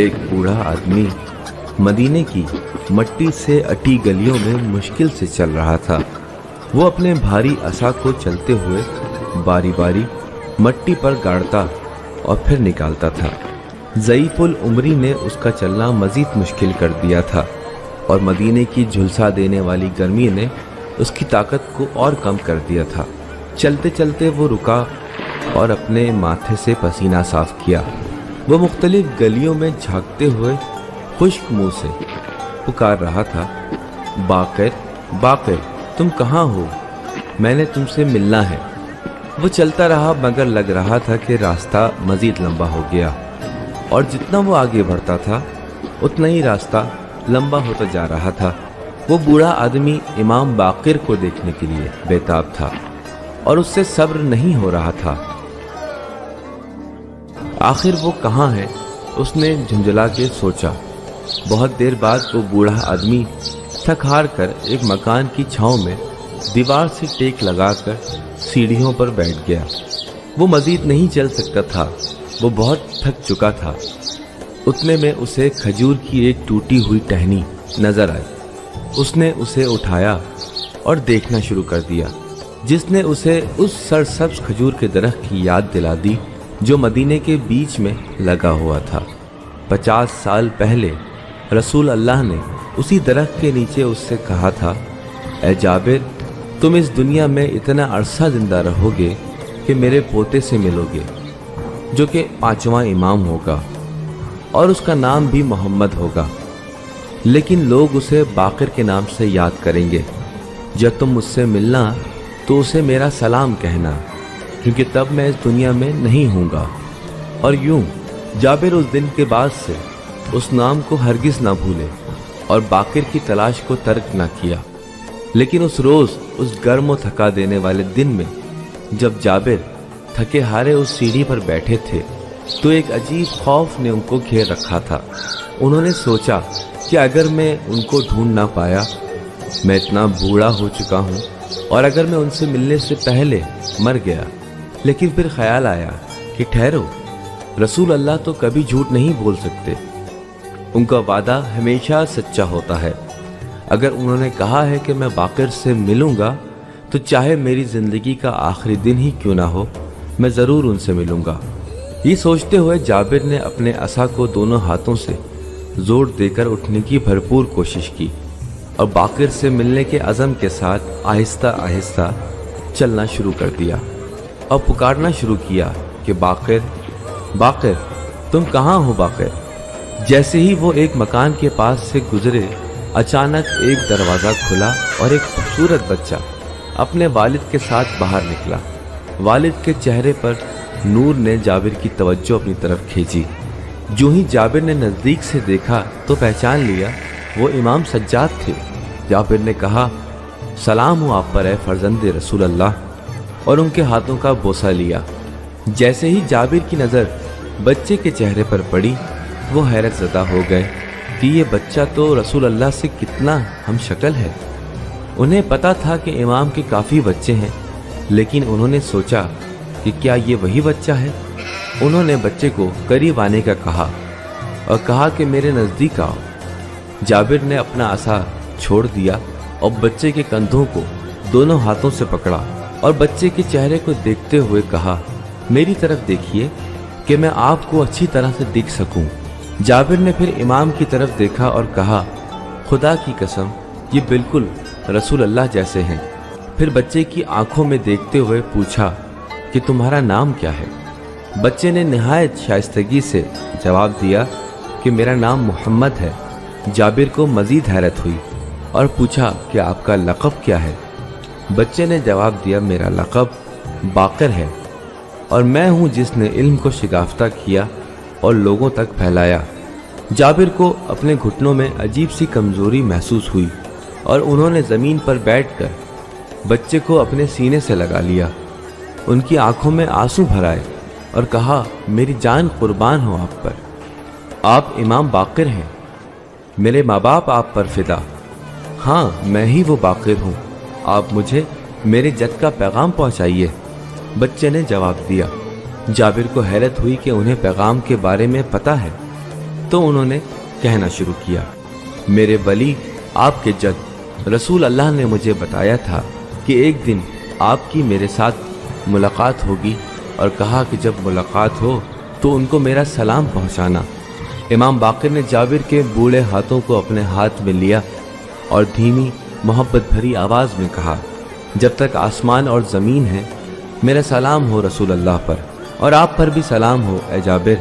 ایک बूढ़ा आदमी मदीने की मट्टी से अटी गलियों में मुश्किल से चल रहा था। वो अपने भारी असा को चलते हुए बारी बारी मट्टी पर गाड़ता और फिर निकालता था। ज़ईफ़ुल उमरी ने उसका चलना मज़ीद मुश्किल कर दिया था और मदीने की झुलसा देने वाली गर्मी ने उसकी ताकत को और कम कर दिया था। चलते चलते वो रुका और अपने माथे से पसीना साफ किया। वो मुख्तलिफ गलियों में झांकते हुए खुश्क मुंह से पुकार रहा था, बाक़िर बाक़िर, तुम कहाँ हो? मैंने तुमसे मिलना है। वो चलता रहा मगर लग रहा था कि रास्ता मज़ीद लंबा हो गया और जितना वो आगे बढ़ता था उतना ही रास्ता लंबा होता जा रहा था। वो बूढ़ा आदमी इमाम बाक़िर को देखने के लिए बेताब था और उससे सब्र नहीं हो रहा था। आखिर वो कहाँ है? उसने झुंझला के सोचा। बहुत देर बाद वो बूढ़ा आदमी थक हार कर एक मकान की छांव में दीवार से टेक लगाकर सीढ़ियों पर बैठ गया। वो मज़ीद नहीं चल सकता था, वो बहुत थक चुका था। उतने में उसे खजूर की एक टूटी हुई टहनी नजर आई। उसने उसे उठाया और देखना शुरू कर दिया, जिसने उसे उस सरसब्ज खजूर के दरख्त की याद दिला दी जो मदीने के बीच में लगा हुआ था। 50 साल पहले रसूल अल्लाह ने उसी दरख्त के नीचे उससे कहा था, ए जाबिर, तुम इस दुनिया में इतना अरसा जिंदा रहोगे कि मेरे पोते से मिलोगे जो कि 5वां इमाम होगा और उसका नाम भी मोहम्मद होगा, लेकिन लोग उसे बाक़िर के नाम से याद करेंगे। जब तुम मुझसे मिलना तो उसे मेरा सलाम कहना, क्योंकि तब मैं इस दुनिया में नहीं हूँगा। और यूं जाबिर उस दिन के बाद से उस नाम को हरगिज़ ना भूले और बाक़िर की तलाश को तर्क ना किया। लेकिन उस रोज़, उस गर्म और थका देने वाले दिन में जब जाबिर थके हारे उस सीढ़ी पर बैठे थे तो एक अजीब खौफ ने उनको घेर रखा था। उन्होंने सोचा कि अगर मैं उनको ढूंढ ना पाया, मैं इतना बूढ़ा हो चुका हूँ, और अगर मैं उनसे मिलने से पहले मर गया। लेकिन फिर ख्याल आया कि ठहरो, रसूल अल्लाह तो कभी झूठ नहीं बोल सकते। उनका वादा हमेशा सच्चा होता है। अगर उन्होंने कहा है कि मैं बाक़िर से मिलूंगा तो चाहे मेरी ज़िंदगी का आखिरी दिन ही क्यों ना हो, मैं ज़रूर उनसे मिलूंगा। ये सोचते हुए जाबिर ने अपने असा को दोनों हाथों से जोर देकर उठने की भरपूर कोशिश की और बाक़िर से मिलने के अज़म के साथ आहिस्ता आहिस्ता चलना शुरू कर दिया और पुकारना शुरू किया कि बाक़िर बाक़िर, तुम कहाँ हो बाक़िर? जैसे ही वो एक मकान के पास से गुजरे, अचानक एक दरवाज़ा खुला और एक खूबसूरत बच्चा अपने वालिद के साथ बाहर निकला। वालिद के चेहरे पर नूर ने जाबिर की तवज्जो अपनी तरफ खींची। जो ही जाबिर ने नज़दीक से देखा तो पहचान लिया वो इमाम सज्जाद थे। जाबिर ने कहा, सलाम हो आप पर ए फर्जंद रसूल अल्लाह, और उनके हाथों का बोसा लिया। जैसे ही जाबिर की नज़र बच्चे के चेहरे पर पड़ी, वो हैरत ज़दा हो गए कि ये बच्चा तो रसूल अल्लाह से कितना हम शक्ल है। उन्हें पता था कि इमाम के काफ़ी बच्चे हैं, लेकिन उन्होंने सोचा कि क्या ये वही बच्चा है। उन्होंने बच्चे को करीब आने का कहा और कहा कि मेरे नज़दीक आओ। जाबिर ने अपना असा छोड़ दिया और बच्चे के कंधों को दोनों हाथों से पकड़ा और बच्चे के चेहरे को देखते हुए कहा, मेरी तरफ देखिए कि मैं आपको अच्छी तरह से दिख सकूं। जाबिर ने फिर इमाम की तरफ देखा और कहा, खुदा की कसम, ये बिल्कुल रसूल अल्लाह जैसे हैं। फिर बच्चे की आंखों में देखते हुए पूछा कि तुम्हारा नाम क्या है? बच्चे ने निहायत शाइस्तगी से जवाब दिया कि मेरा नाम मोहम्मद है। जाबिर को मज़ीद हैरत हुई और पूछा कि आपका लक़ब क्या है? बच्चे ने जवाब दिया, मेरा लक़ब बाक़िर है और मैं हूँ जिसने इल्म को शिगाफ्ता किया और लोगों तक फैलाया। जाबिर को अपने घुटनों में अजीब सी कमज़ोरी महसूस हुई और उन्होंने ज़मीन पर बैठकर बच्चे को अपने सीने से लगा लिया। उनकी आंखों में आंसू भर आए और कहा, मेरी जान कुर्बान हो आप पर। आप इमाम बाक़िर हैं, मेरे माँ बाप आप पर फिदा। हाँ, मैं ही वो बाक़िर हूँ, आप मुझे मेरे जद का पैगाम पहुँचाइए। बच्चे ने जवाब दिया। जाबिर को हैरत हुई कि उन्हें पैगाम के बारे में पता है। تو انہوں نے کہنا شروع کیا، میرے ولی آپ کے جد رسول اللہ نے مجھے بتایا تھا کہ ایک دن آپ کی میرے ساتھ ملاقات ہوگی، اور کہا کہ جب ملاقات ہو تو ان کو میرا سلام پہنچانا۔ امام باقر نے جابر کے بوڑھے ہاتھوں کو اپنے ہاتھ میں لیا اور دھیمی محبت بھری آواز میں کہا، جب تک آسمان اور زمین ہے میرا سلام ہو رسول اللہ پر، اور آپ پر بھی سلام ہو اے جابر،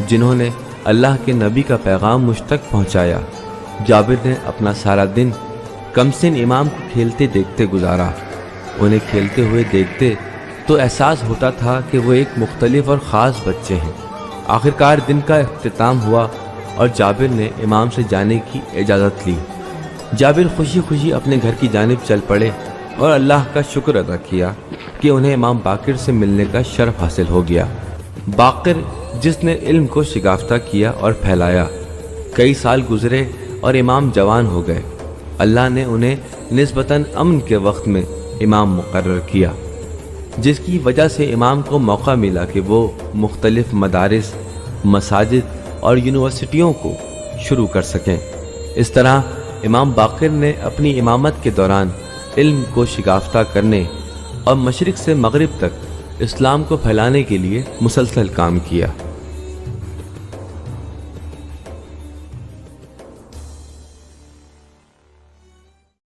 جنہوں نے اللہ کے نبی کا پیغام مجھ تک پہنچایا۔ جابر نے اپنا سارا دن کمسن امام کو کھیلتے دیکھتے گزارا۔ انہیں کھیلتے ہوئے دیکھتے تو احساس ہوتا تھا کہ وہ ایک مختلف اور خاص بچے ہیں۔ آخرکار دن کا اختتام ہوا اور جابر نے امام سے جانے کی اجازت لی۔ جابر خوشی خوشی اپنے گھر کی جانب چل پڑے اور اللہ کا شکر ادا کیا کہ انہیں امام باقر سے ملنے کا شرف حاصل ہو گیا۔ باقر جس نے علم کو شگافتہ کیا اور پھیلایا، کئی سال گزرے اور امام جوان ہو گئے۔ اللہ نے انہیں نسبتاً امن کے وقت میں امام مقرر کیا، جس کی وجہ سے امام کو موقع ملا کہ وہ مختلف مدارس، مساجد اور یونیورسٹیوں کو شروع کر سکیں۔ اس طرح امام باقر نے اپنی امامت کے دوران علم کو شگافتہ کرنے اور مشرق سے مغرب تک اسلام کو پھیلانے کے لیے مسلسل کام کیا۔